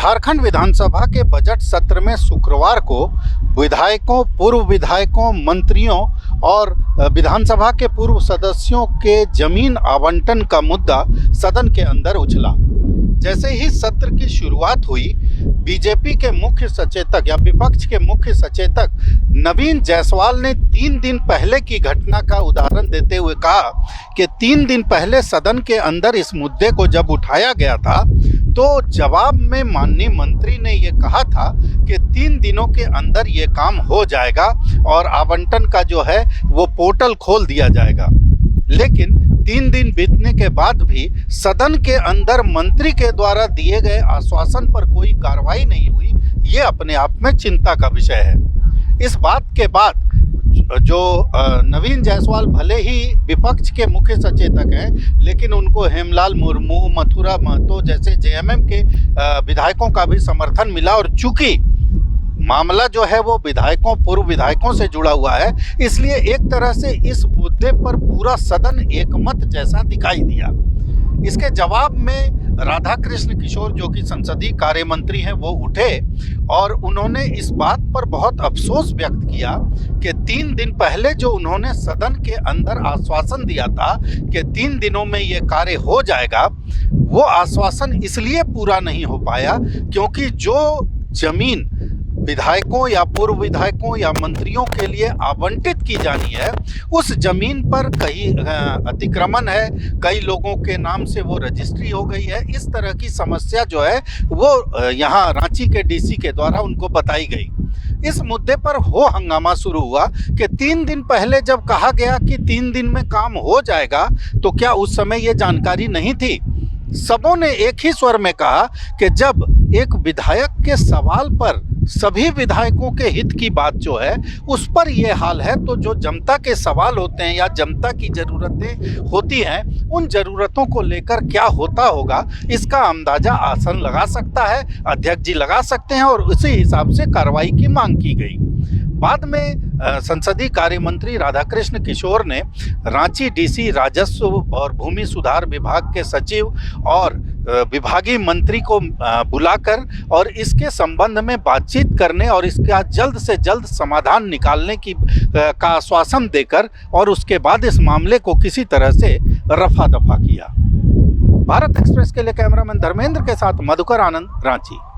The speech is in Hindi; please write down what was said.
झारखंड विधानसभा के बजट सत्र में शुक्रवार को विधायकों, पूर्व विधायकों, मंत्रियों और विधानसभा के पूर्व सदस्यों के जमीन आवंटन का मुद्दा सदन के अंदर उछला। जैसे ही सत्र की शुरुआत हुई, बीजेपी के मुख्य सचेतक या विपक्ष के मुख्य सचेतक नवीन जायसवाल ने 3 दिन पहले की घटना का उदाहरण देते हुए कहा कि 3 दिन पहले सदन के अंदर इस मुद्दे को जब उठाया गया था तो जवाब में माननीय मंत्री ने ये कहा था कि 3 दिनों के अंदर ये काम हो जाएगा और आवंटन का जो है वो पोर्टल खोल दिया जाएगा। लेकिन 3 दिन बीतने के बाद भी सदन के अंदर मंत्री के द्वारा दिए गए आश्वासन पर कोई कार्रवाई नहीं हुई। ये अपने आप में चिंता का विषय है। इस बात के बाद जो नवीन जायसवाल भले ही विपक्ष के मुख्य सचेतक हैं, लेकिन उनको हेमलाल मुर्मू, मथुरा महतो जैसे जेएमएम के विधायकों का भी समर्थन मिला। और चूंकि मामला जो है वो विधायकों, पूर्व विधायकों से जुड़ा हुआ है, इसलिए एक तरह से इस मुद्दे पर पूरा सदन एकमत जैसा दिखाई दिया। इसके जवाब में राधाकृष्ण किशोर जो कि संसदीय कार्य मंत्री हैं, वो उठे और उन्होंने इस बात पर बहुत अफसोस व्यक्त किया कि 3 दिन पहले जो उन्होंने सदन के अंदर आश्वासन दिया था कि 3 दिनों में ये कार्य हो जाएगा, वो आश्वासन इसलिए पूरा नहीं हो पाया क्योंकि जो जमीन विधायकों या पूर्व विधायकों या मंत्रियों के लिए आवंटित की जानी है, उस जमीन पर कई अतिक्रमण है, कई लोगों के नाम से वो रजिस्ट्री हो गई है। इस तरह की समस्या जो है वो यहाँ रांची के डीसी के द्वारा उनको बताई गई। इस मुद्दे पर हो हंगामा शुरू हुआ कि 3 दिन पहले जब कहा गया कि 3 दिन में काम हो जाएगा, तो क्या उस समय ये जानकारी नहीं थी? सबों ने एक ही स्वर में कहा कि जब एक विधायक के सवाल पर सभी विधायकों के हित की बात जो है उस पर ये हाल है, तो जो जनता के सवाल होते हैं या जनता की ज़रूरतें होती हैं, उन ज़रूरतों को लेकर क्या होता होगा, इसका अंदाजा आसन लगा सकता है, अध्यक्ष जी लगा सकते हैं। और उसी हिसाब से कार्रवाई की मांग की गई। बाद में संसदीय कार्य मंत्री राधाकृष्ण किशोर ने रांची डीसी, राजस्व और भूमि सुधार विभाग के सचिव और विभागीय मंत्री को बुलाकर और इसके संबंध में बातचीत करने और इसका जल्द से जल्द समाधान निकालने की का आश्वासन देकर और उसके बाद इस मामले को किसी तरह से रफा दफा किया। भारत एक्सप्रेस के लिए कैमरामैन धर्मेंद्र के साथ मधुकर आनंद, रांची।